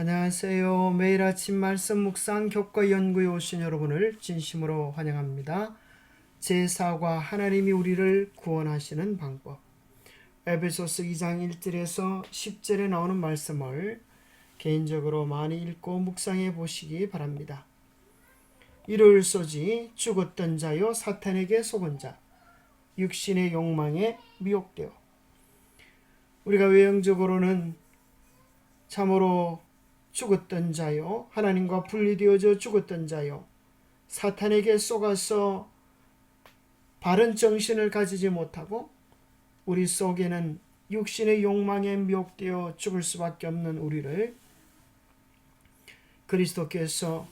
안녕하세요. 매일 아침 말씀 묵상 교과 연구에 오신 여러분을 진심으로 환영합니다. 제4과 하나님이 우리를 구원하시는 방법. 에베소서 2장 1절에서 10절에 나오는 말씀을 개인적으로 많이 읽고 묵상해 보시기 바랍니다. 이를 쏘지 죽었던 자요 사탄에게 속은 자, 육신의 욕망에 미혹되어. 우리가 외형적으로는 참으로 죽었던 자요, 하나님과 분리되어져 죽었던 자요, 사탄에게 속아서 바른 정신을 가지지 못하고 우리 속에는 육신의 욕망에 미혹되어 죽을 수밖에 없는 우리를 그리스도께서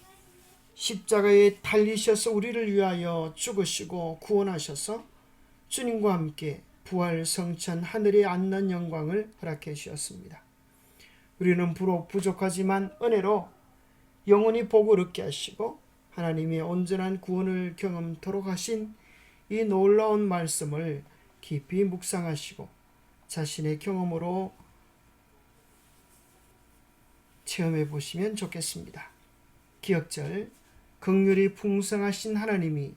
십자가에 달리셔서 우리를 위하여 죽으시고 구원하셔서 주님과 함께 부활 성천 하늘에 앉는 영광을 허락해 주셨습니다. 우리는 비록 부족하지만 은혜로 영원히 복을 얻게 하시고 하나님의 온전한 구원을 경험토록 하신 이 놀라운 말씀을 깊이 묵상하시고 자신의 경험으로 체험해 보시면 좋겠습니다. 기억절, 긍휼이 풍성하신 하나님이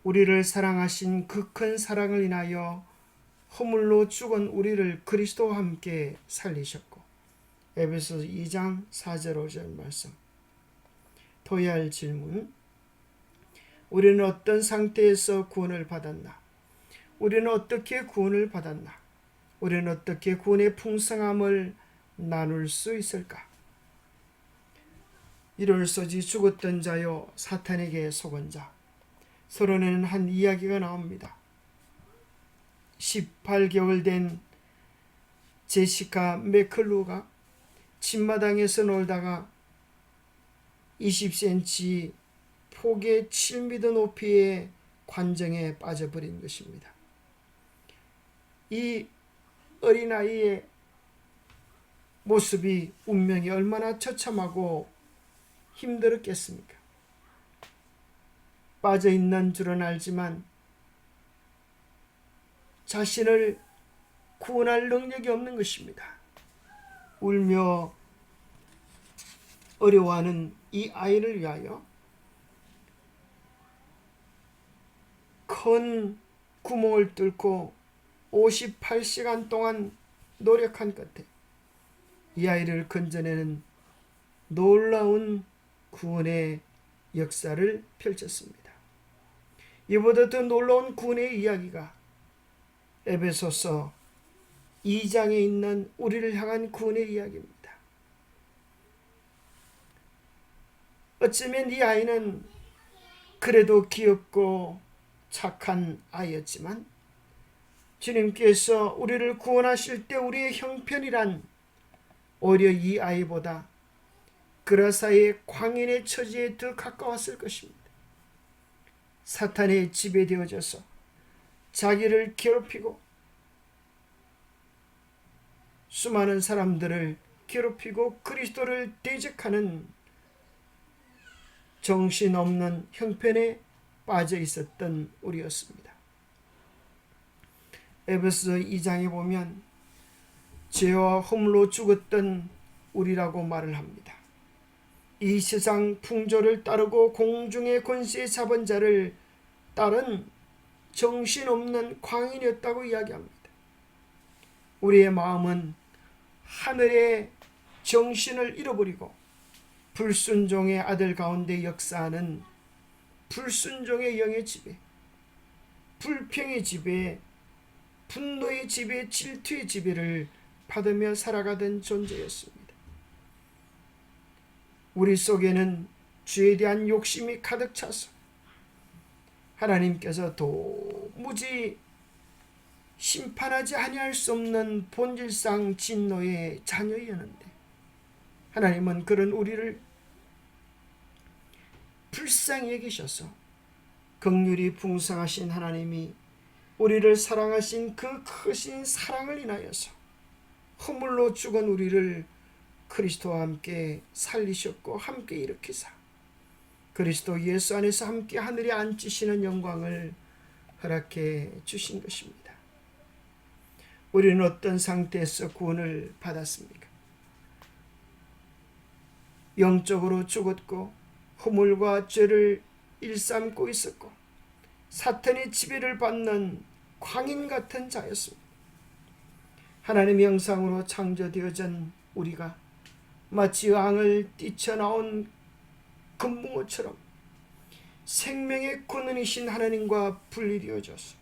우리를 사랑하신 그 큰 사랑을 인하여 허물로 죽은 우리를 그리스도와 함께 살리셨고, 에베소서 2장 4절 5절 말씀. 토해야 할 질문. 우리는 어떤 상태에서 구원을 받았나? 우리는 어떻게 구원을 받았나? 우리는 어떻게 구원의 풍성함을 나눌 수 있을까? 이를 쏘지 죽었던 자요 사탄에게 속은 자. 서론에는 한 이야기가 나옵니다. 18개월 된 제시카 맥클루가 집마당에서 놀다가 20cm 폭의 7m 높이의 관정에 빠져버린 것입니다. 이 어린아이의 모습이 운명이 얼마나 처참하고 힘들었겠습니까? 빠져있는 줄은 알지만 자신을 구원할 능력이 없는 것입니다. 울며 어려워하는 이 아이를 위하여 큰 구멍을 뚫고 58시간 동안 노력한 끝에 이 아이를 건져내는 놀라운 구원의 역사를 펼쳤습니다. 이보다 더 놀라운 구원의 이야기가 에베소서 2장에 있는 우리를 향한 구원의 이야기입니다. 어쩌면 이 아이는 그래도 귀엽고 착한 아이였지만 주님께서 우리를 구원하실 때 우리의 형편이란 오히려 이 아이보다 그라사의 광인의 처지에 더 가까웠을 것입니다. 사탄의 지배되어져서 자기를 괴롭히고 수많은 사람들을 괴롭히고 그리스도를 대적하는 정신없는 형편에 빠져 있었던 우리였습니다. 에베소서 2장에 보면 죄와 허물로 죽었던 우리라고 말을 합니다. 이 세상 풍조를 따르고 공중의 권세 잡은 자를 따른 정신없는 광인이었다고 이야기합니다. 우리의 마음은 하늘의 정신을 잃어버리고 불순종의 아들 가운데 역사하는 불순종의 영의 지배, 불평의 지배, 분노의 지배, 질투의 지배를 받으며 살아가던 존재였습니다. 우리 속에는 죄에 대한 욕심이 가득 차서 하나님께서 도무지 심판하지 아니할 수 없는 본질상 진노의 자녀였는데 하나님은 그런 우리를 불쌍히 여기셔서 긍휼이 풍성하신 하나님이 우리를 사랑하신 그 크신 사랑을 인하여서 허물로 죽은 우리를 그리스도와 함께 살리셨고 함께 일으키사 그리스도 예수 안에서 함께 하늘에 앉으시는 영광을 허락해 주신 것입니다. 우리는 어떤 상태에서 구원을 받았습니까? 영적으로 죽었고 허물과 죄를 일삼고 있었고 사탄의 지배를 받는 광인 같은 자였습니다. 하나님의 형상으로 창조되어진 우리가 마치 왕을 뛰쳐나온 금붕어처럼 생명의 근원이신 하나님과 분리되어져서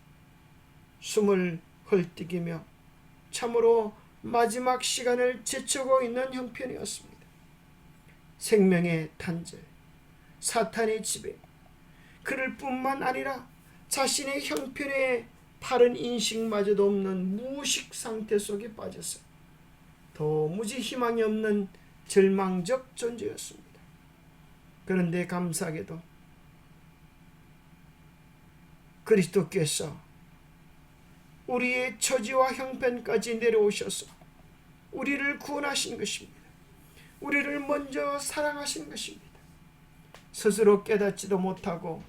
숨을 헐떡이며 참으로 마지막 시간을 제쳐고 있는 형편이었습니다. 생명의 단절, 사탄의 지배, 그를 뿐만 아니라 자신의 형편에 바른 인식마저도 없는 무의식 상태 속에 빠져서 도무지 희망이 없는 절망적 존재였습니다. 그런데 감사하게도 그리스도께서 우리의 처지와 형편까지 내려오셔서 우리를 구원하신 것입니다. 우리를 먼저 사랑하신 것입니다. 스스로 깨닫지도 못하고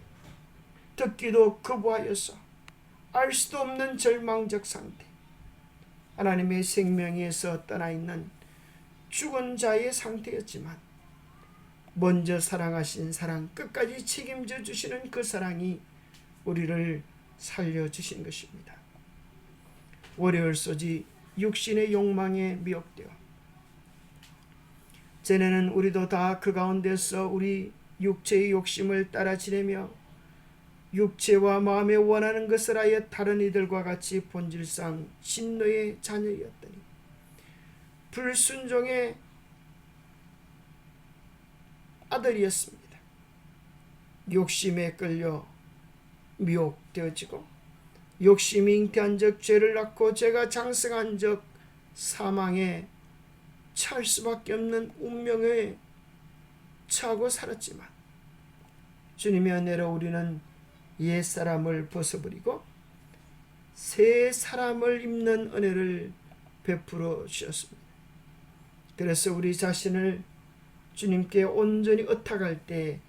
듣기도 거부하여서 알 수도 없는 절망적 상태, 하나님의 생명에서 떠나 있는 죽은 자의 상태였지만 먼저 사랑하신 사랑, 끝까지 책임져 주시는 그 사랑이 우리를 살려주신 것입니다. 월요일 소지 육신의 욕망에 미혹되어 전에는 우리도 다 그 가운데서 우리 육체의 욕심을 따라 지내며 육체와 마음에 원하는 것을 하여 다른 이들과 같이 본질상 진노의 자녀였더니 불순종의 아들이었습니다. 욕심에 끌려 미혹되어지고 욕심이 잉태한 적 죄를 낳고 죄가 장성한 적 사망에 처할 수밖에 없는 운명에 처하고 살았지만 주님의 은혜로 우리는 옛사람을 벗어버리고 새 사람을 입는 은혜를 베풀어 주셨습니다. 그래서 우리 자신을 주님께 온전히 의탁할 때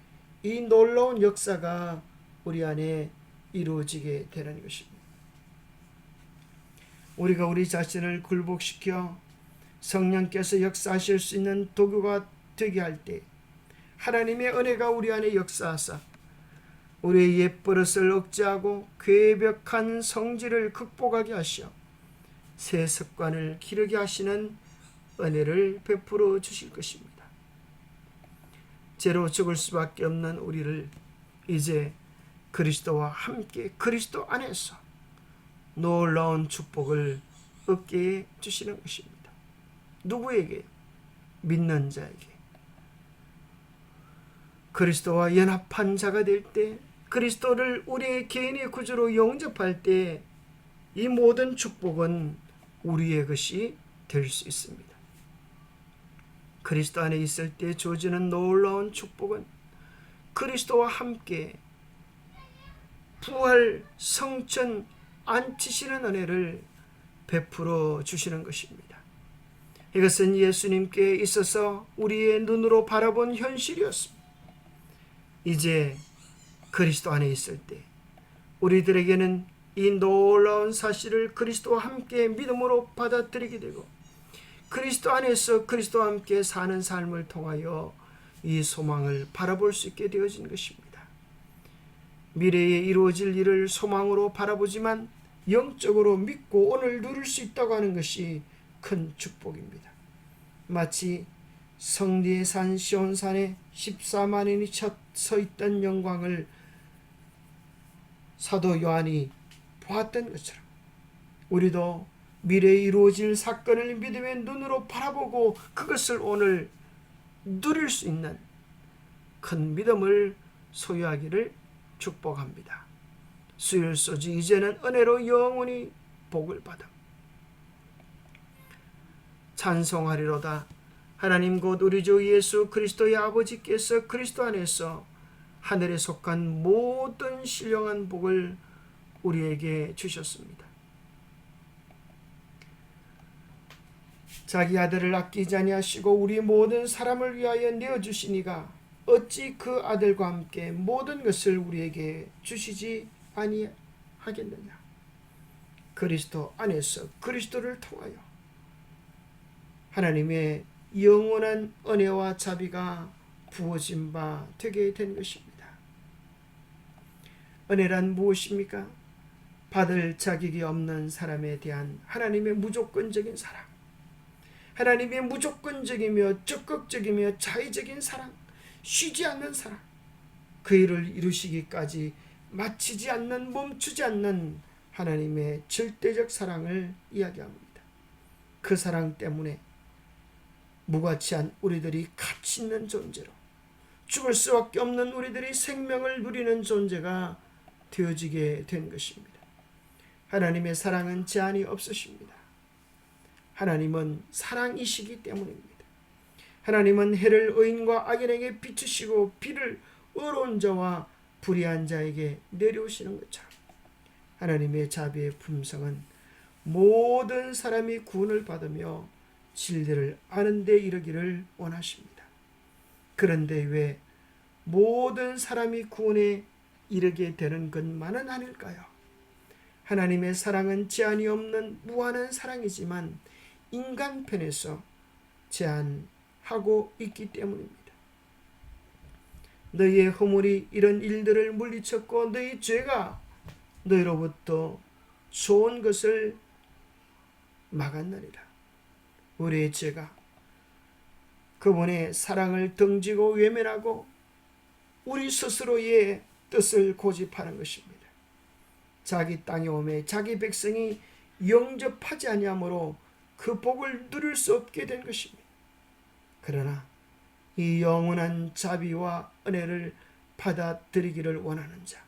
이 놀라운 역사가 우리 안에 이루어지게 되는 것입니다. 우리가 우리 자신을 굴복시켜 성령께서 역사하실 수 있는 도구가 되게 할 때 하나님의 은혜가 우리 안에 역사하사 우리의 옛버릇을 억제하고 괴벽한 성질을 극복하게 하시어 새 습관을 기르게 하시는 은혜를 베풀어 주실 것입니다. 죄로 죽을 수밖에 없는 우리를 이제 그리스도와 함께 그리스도 안에서 놀라운 축복을 얻게 해 주시는 것입니다. 누구에게? 믿는 자에게. 그리스도와 연합한 자가 될 때, 그리스도를 우리의 개인의 구주로 영접할 때 이 모든 축복은 우리의 것이 될 수 있습니다. 그리스도 안에 있을 때 주어지는 놀라운 축복은 그리스도와 함께 부활, 성천, 안치시는 은혜를 베풀어 주시는 것입니다. 이것은 예수님께 있어서 우리의 눈으로 바라본 현실이었습니다. 이제 그리스도 안에 있을 때 우리들에게는 이 놀라운 사실을 그리스도와 함께 믿음으로 받아들이게 되고 그리스도 안에서 그리스도와 함께 사는 삶을 통하여 이 소망을 바라볼 수 있게 되어진 것입니다. 미래에 이루어질 일을 소망으로 바라보지만 영적으로 믿고 오늘 누릴 수 있다고 하는 것이 큰 축복입니다. 마치 성리의 산 시온산에 14만인이 서 있던 영광을 사도 요한이 보았던 것처럼 우리도 미래에 이루어질 사건을 믿음의 눈으로 바라보고 그것을 오늘 누릴 수 있는 큰 믿음을 소유하기를 축복합니다. 수요일 소지 이제는 은혜로 영원히 복을 받음. 찬송하리로다. 하나님 곧 우리 주 예수 그리스도의 아버지께서 그리스도 안에서 하늘에 속한 모든 신령한 복을 우리에게 주셨습니다. 자기 아들을 아끼지 아니하시고 우리 모든 사람을 위하여 내어주시니가 어찌 그 아들과 함께 모든 것을 우리에게 주시지 아니하겠느냐. 그리스도 안에서 그리스도를 통하여 하나님의 영원한 은혜와 자비가 부어진 바 되게 된 것입니다. 은혜란 무엇입니까? 받을 자격이 없는 사람에 대한 하나님의 무조건적인 사랑, 하나님의 무조건적이며 적극적이며 자의적인 사랑, 쉬지 않는 사랑, 그 일을 이루시기까지 마치지 않는, 멈추지 않는 하나님의 절대적 사랑을 이야기합니다. 그 사랑 때문에 무가치한 우리들이 가치 있는 존재로, 죽을 수밖에 없는 우리들이 생명을 누리는 존재가 되어지게 된 것입니다. 하나님의 사랑은 제한이 없으십니다. 하나님은 사랑이시기 때문입니다. 하나님은 해를 의인과 악인에게 비추시고 비를 의로운 자와 불의한 자에게 내려오시는 것처럼 하나님의 자비의 품성은 모든 사람이 구원을 받으며 진리를 아는 데 이르기를 원하십니다. 그런데 왜 모든 사람이 구원에 이르게 되는 것만은 아닐까요? 하나님의 사랑은 제한이 없는 무한한 사랑이지만 인간 편에서 제한하고 있기 때문입니다. 너희의 허물이 이런 일들을 물리쳤고 너희 죄가 너희로부터 좋은 것을 막았느니라. 우리의 죄가 그분의 사랑을 등지고 외면하고 우리 스스로의 뜻을 고집하는 것입니다. 자기 땅에 오매 자기 백성이 영접하지 아니하므로 그 복을 누릴 수 없게 된 것입니다. 그러나 이 영원한 자비와 은혜를 받아들이기를 원하는 자,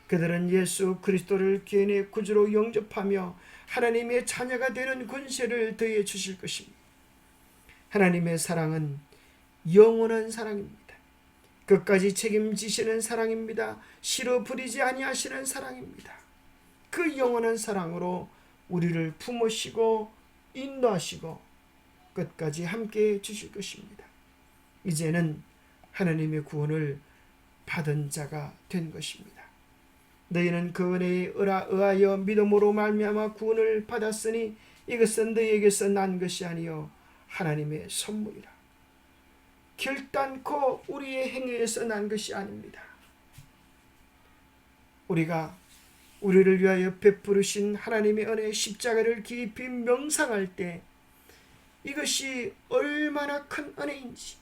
그들은 예수 그리스도를 개인의 구주로 영접하며 하나님의 자녀가 되는 권세를 더해 주실 것입니다. 하나님의 사랑은 영원한 사랑입니다. 끝까지 책임지시는 사랑입니다. 싫어 버리지 아니하시는 사랑입니다. 그 영원한 사랑으로 우리를 품으시고 인도하시고 끝까지 함께 주실 것입니다. 이제는 하나님의 구원을 받은 자가 된 것입니다. 너희는 그 은혜에 의하여 믿음으로 말미암아 구원을 받았으니 이것은 너희에게서 난 것이 아니요 하나님의 선물이라. 결단코 우리의 행위에서 난 것이 아닙니다. 우리가 우리를 위하여 베푸르신 하나님의 은혜의 십자가를 깊이 명상할 때 이것이 얼마나 큰 은혜인지,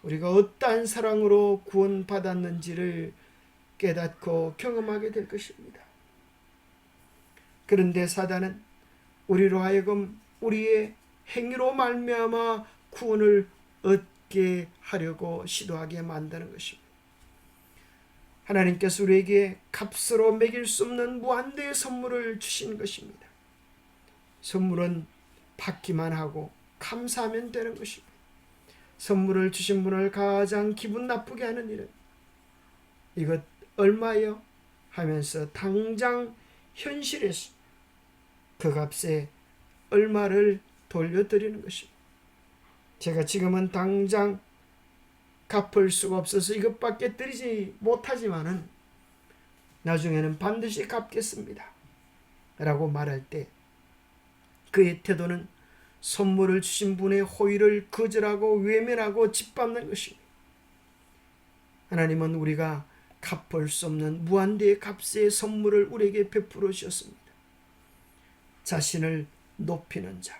우리가 어떠한 사랑으로 구원받았는지를 깨닫고 경험하게 될 것입니다. 그런데 사단은 우리로 하여금 우리의 행위로 말미암아 구원을 얻게 하려고 시도하게 만드는 것입니다. 하나님께서 우리에게 값으로 매길 수 없는 무한대의 선물을 주신 것입니다. 선물은 받기만 하고 감사하면 되는 것입니다. 선물을 주신 분을 가장 기분 나쁘게 하는 일은 이것 얼마요? 하면서 당장 현실에서 그 값에 얼마를 돌려드리는 것입니다. 제가 지금은 당장 갚을 수가 없어서 이것밖에 드리지 못하지만은 나중에는 반드시 갚겠습니다 라고 말할 때 그의 태도는 선물을 주신 분의 호의를 거절하고 외면하고 짓밟는 것입니다. 하나님은 우리가 갚을 수 없는 무한대의 값의 선물을 우리에게 베풀어 주셨습니다. 자신을 높이는 자,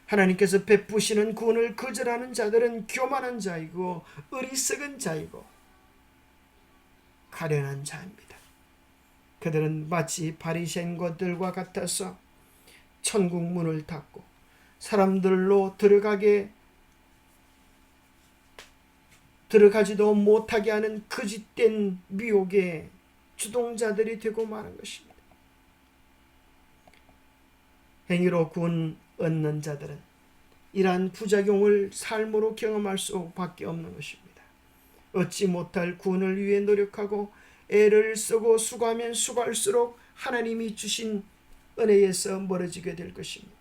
하나님께서 베푸시는 구원을 거절하는 자들은 교만한 자이고 어리석은 자이고 가련한 자입니다. 그들은 마치 바리새인들과 같아서 천국 문을 닫고 사람들로 들어가지도 못하게 하는 거짓된 미혹의 주동자들이 되고 마는 것입니다. 행위로 구원 얻는 자들은 이러한 부작용을 삶으로 경험할 수밖에 없는 것입니다. 얻지 못할 구원을 위해 노력하고 애를 쓰고 수고하면 수고할수록 하나님이 주신 은혜에서 멀어지게 될 것입니다.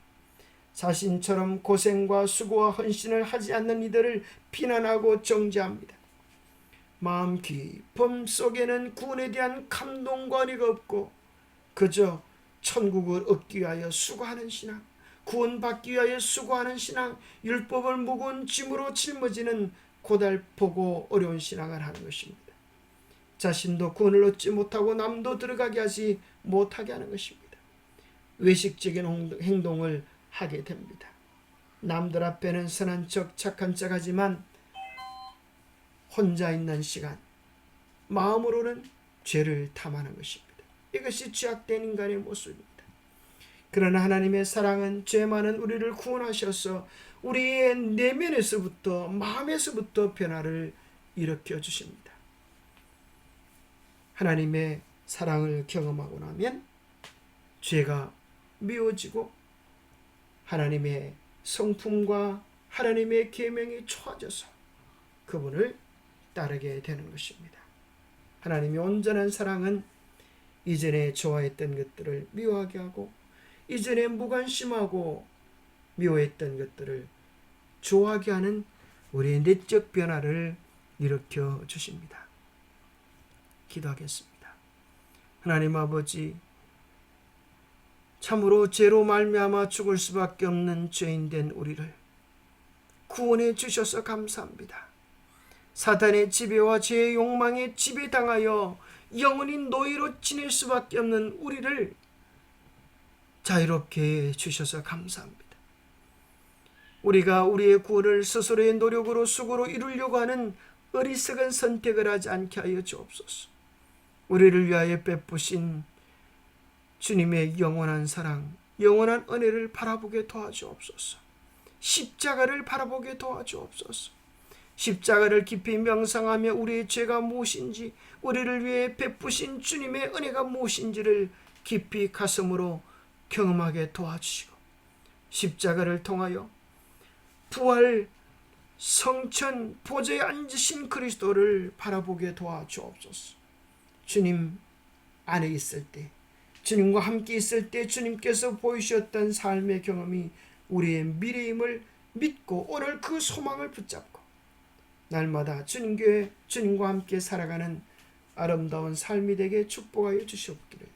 자신처럼 고생과 수고와 헌신을 하지 않는 이들을 비난하고 정죄합니다. 마음 깊음 속에는 구원에 대한 감동과 은혜가 없고 그저 천국을 얻기 위하여 수고하는 신앙, 구원받기 위하여 수고하는 신앙, 율법을 무거운 짐으로 짊어지는 고달프고 어려운 신앙을 하는 것입니다. 자신도 구원을 얻지 못하고 남도 들어가게 하지 못하게 하는 것입니다. 외식적인 행동을 하게 됩니다. 남들 앞에는 선한 척 착한 척 하지만 혼자 있는 시간 마음으로는 죄를 탐하는 것입니다. 이것이 죄악된 인간의 모습입니다. 그러나 하나님의 사랑은 죄 많은 우리를 구원하셔서 우리의 내면에서부터 마음에서부터 변화를 일으켜 주십니다. 하나님의 사랑을 경험하고 나면 죄가 미워지고 하나님의 성품과 하나님의 계명이 좋아져서 그분을 따르게 되는 것입니다. 하나님의 온전한 사랑은 이전에 좋아했던 것들을 미워하게 하고 이전에 무관심하고 미워했던 것들을 좋아하게 하는 우리의 내적 변화를 일으켜 주십니다. 기도하겠습니다. 하나님 아버지, 참으로 죄로 말미암아 죽을 수밖에 없는 죄인된 우리를 구원해 주셔서 감사합니다. 사탄의 지배와 죄의 욕망에 지배당하여 영원히 노예로 지낼 수밖에 없는 우리를 자유롭게 해주셔서 감사합니다. 우리가 우리의 구원을 스스로의 노력으로 수고로 이루려고 하는 어리석은 선택을 하지 않게 하여 주옵소서. 우리를 위하여 베푸신 주님의 영원한 사랑, 영원한 은혜를 바라보게 도와주옵소서. 십자가를 바라보게 도와주옵소서. 십자가를 깊이 명상하며 우리의 죄가 무엇인지, 우리를 위해 베푸신 주님의 은혜가 무엇인지를 깊이 가슴으로 경험하게 도와주시고, 십자가를 통하여 부활, 성천, 보좌에 앉으신 그리스도를 바라보게 도와주옵소서. 주님 안에 있을 때, 주님과 함께 있을 때 주님께서 보이셨던 삶의 경험이 우리의 미래임을 믿고 오늘 그 소망을 붙잡고 날마다 주님께 주님과 함께 살아가는 아름다운 삶이 되게 축복하여 주시옵기를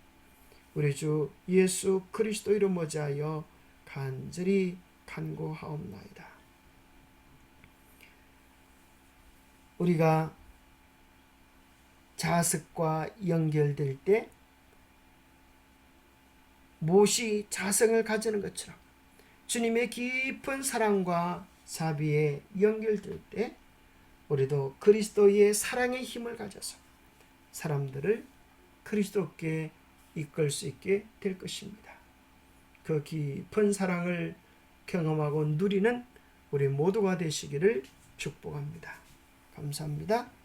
우리 주 예수 그리스도 이름 모자하여 간절히 간구하옵나이다. 우리가 자석과 연결될 때 못이 자성을 가지는 것처럼 주님의 깊은 사랑과 자비에 연결될 때 우리도 그리스도의 사랑의 힘을 가져서 사람들을 그리스도께 이끌 수 있게 될 것입니다. 그 깊은 사랑을 경험하고 누리는 우리 모두가 되시기를 축복합니다. 감사합니다.